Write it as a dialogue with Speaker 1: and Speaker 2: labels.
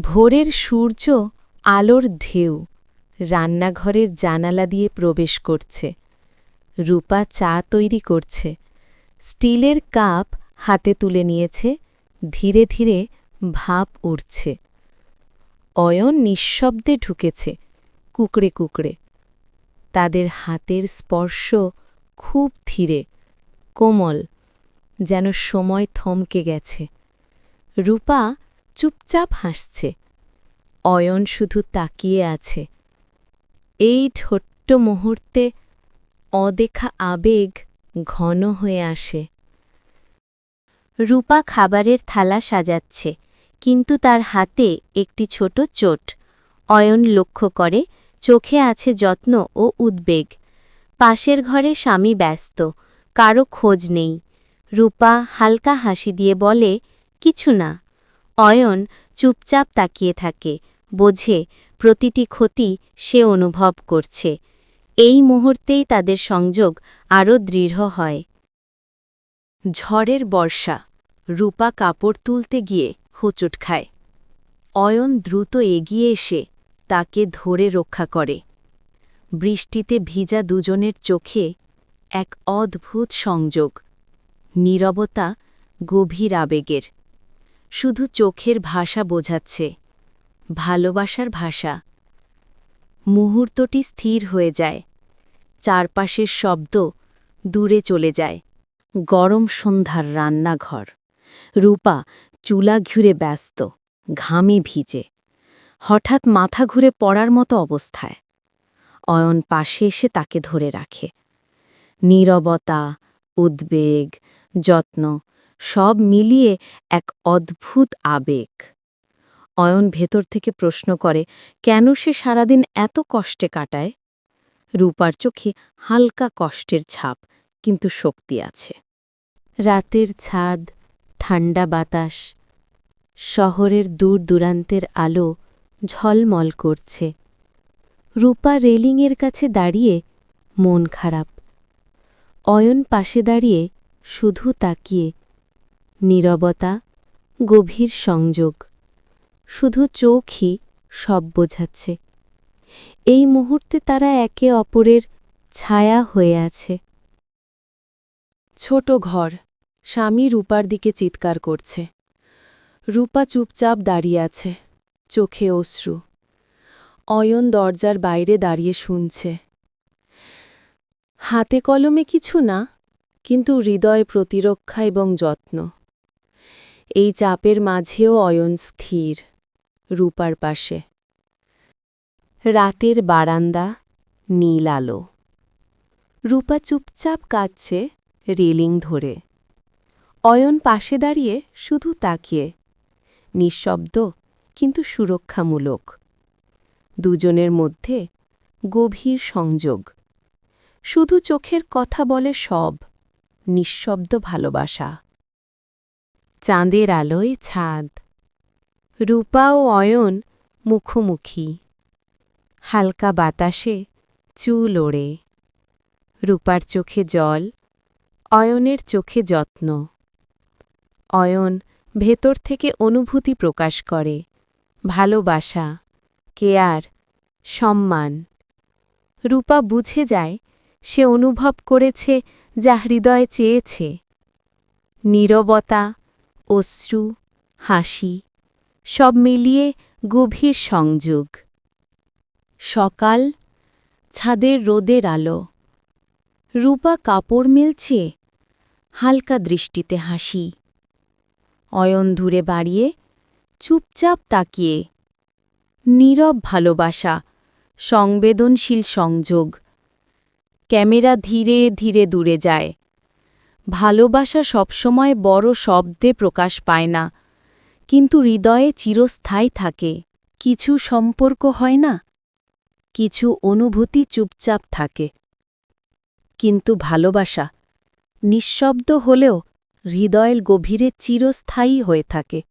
Speaker 1: ভোরের সূর্য আলোর ঢেউ রান্নাঘরের জানালা দিয়ে প্রবেশ করছে। রূপা চা তৈরি করছে। স্টিলের কাপ হাতে তুলে নিয়েছে, ধীরে ধীরে ভাপ উঠছে। অয়ন নিঃশব্দে ঢুকেছে, কুকড়ে কুকড়ে। তাদের হাতের স্পর্শ খুব ধীরে, কোমল, যেন সময় থমকে গেছে। রূপা চুপচাপ হাসছে। অয়ন শুধু তাকিয়ে আছে। এই ছোট্ট মুহূর্তে অদেখা আবেগ ঘন হয়ে আসে। রূপা খাবারের থালা সাজাচ্ছে, কিন্তু তার হাতে একটি ছোট চোট। অয়ন লক্ষ্য করে, চোখে আছে যত্ন ও উদ্বেগ। পাশের ঘরে স্বামী ব্যস্ত, কারো খোঁজ নেই। রূপা হালকা হাসি দিয়ে বলে, কিছু না। অয়ন চুপচাপ তাকিয়ে থাকে, বোঝে প্রতিটি ক্ষতি সে অনুভব করছে। এই মুহূর্তেই তাদের সংযোগ আরও দৃঢ় হয়। ঝড়ের বর্ষা। রূপা কাপড় তুলতে গিয়ে হোঁচট খায়। অয়ন দ্রুত এগিয়ে এসে তাকে ধরে রক্ষা করে। বৃষ্টিতে ভিজা দুজনের চোখে এক অদ্ভুত সংযোগ, নীরবতা গভীর আবেগের। শুধু চোখের ভাষা বোঝাচ্ছে, ভালোবাসার ভাষা। মুহূর্তটি স্থির হয়ে যায়, চারপাশের শব্দ দূরে চলে যায়। গরম সন্ধ্যার রান্নাঘর। রূপা চুলা ঘুরে ব্যস্ত, ঘামে ভিজে। হঠাৎ মাথা ঘুরে পড়ার মতো অবস্থায়। অয়ন পাশে এসে তাকে ধরে রাখে। নীরবতা, উদ্বেগ, যত্ন সব মিলিয়ে এক অদ্ভুত আবেগ। অয়ন ভেতর থেকে প্রশ্ন করে, কেন সে সারাদিন এত কষ্টে কাটায়? রূপার চোখে হালকা কষ্টের ছাপ, কিন্তু শক্তি আছে। রাতের ছাদ, ঠান্ডা বাতাস, শহরের দূর দূরান্তের আলো ঝলমল করছে। রূপা রেলিংয়ের কাছে দাঁড়িয়ে মন খারাপ। অয়ন পাশে দাঁড়িয়ে শুধু তাকিয়ে। নীরবতা, গভীর সংযোগ। শুধু চোখই সব বোঝাচ্ছে। এই মুহূর্তে তারা একে অপরের ছায়া হয়ে আছে। ছোট ঘর। স্বামী রূপার দিকে চিৎকার করছে। রূপা চুপচাপ দাঁড়িয়ে আছে, চোখে অশ্রু। অয়ন দরজার বাইরে দাঁড়িয়ে শুনছে। হাতে কলমে কিছু না, কিন্তু হৃদয় প্রতিরক্ষা এবং যত্ন। এই চাপের মাঝেও অয়ন স্থির, রূপার পাশে। রাতের বারান্দা, নীল আলো। রূপা চুপচাপ কাঁদছে, রেলিং ধরে। অয়ন পাশে দাঁড়িয়ে শুধু তাকিয়ে। নিঃশব্দ, কিন্তু সুরক্ষামূলক। দুজনের মধ্যে গভীর সংযোগ। শুধু চোখের কথা বলে সব, নিঃশব্দ ভালোবাসা। চাঁদের আলোয় ছাদ। রূপা ও অয়ন মুখোমুখি। হালকা বাতাসে চুল ওড়ে। রূপার চোখে জল, অয়নের চোখে যত্ন। অয়ন ভেতর থেকে অনুভূতি প্রকাশ করে, ভালোবাসা, কেয়ার, সম্মান। রূপা বুঝে যায়, সে অনুভব করেছে যা হৃদয়ে চেয়েছে। নীরবতা, অশ্রু, হাসি সব মিলিয়ে গভীর সংযোগ। সকাল, ছাদের রোদের আলো। রূপা কাপড় মেলছে, হালকা দৃষ্টিতে হাসি। অয়ন দূরে বাড়িয়ে চুপচাপ তাকিয়ে। নীরব ভালোবাসা, সংবেদনশীল সংযোগ। ক্যামেরা ধীরে ধীরে দূরে যায়। ভালোবাসা সবসময় বড় শব্দে প্রকাশ পায় না, কিন্তু হৃদয়ে চিরস্থায়ী থাকে। কিছু সম্পর্ক হয় না, কিছু অনুভূতি চুপচাপ থাকে। কিন্তু ভালোবাসা নিঃশব্দ হলেও হৃদয়ের গভীরে চিরস্থায়ী হয়ে থাকে।